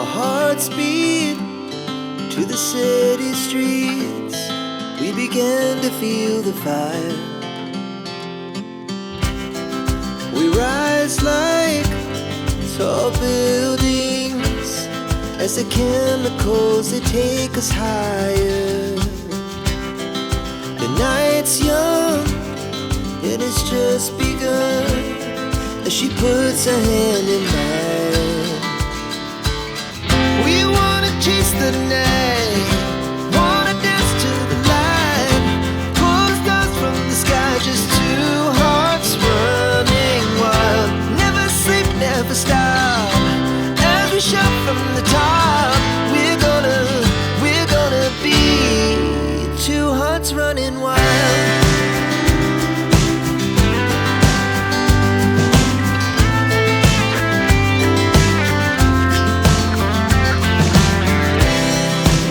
Our hearts beat to the city streets. We began to feel the fire. We rise like tall buildings as the chemicals, they take us higher. The night's young and it's just begun as she puts her hand in mine. We wanna chase the night, wanna dance to the light, pull the stars from the sky, just two hearts running wild. Never sleep, never stop, as we shout from the top. We're gonna be two hearts running wild.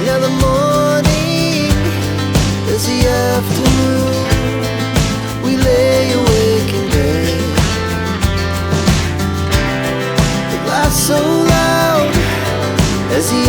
Now the morning is the afternoon. We lay awake in bed. The laughs so loud as the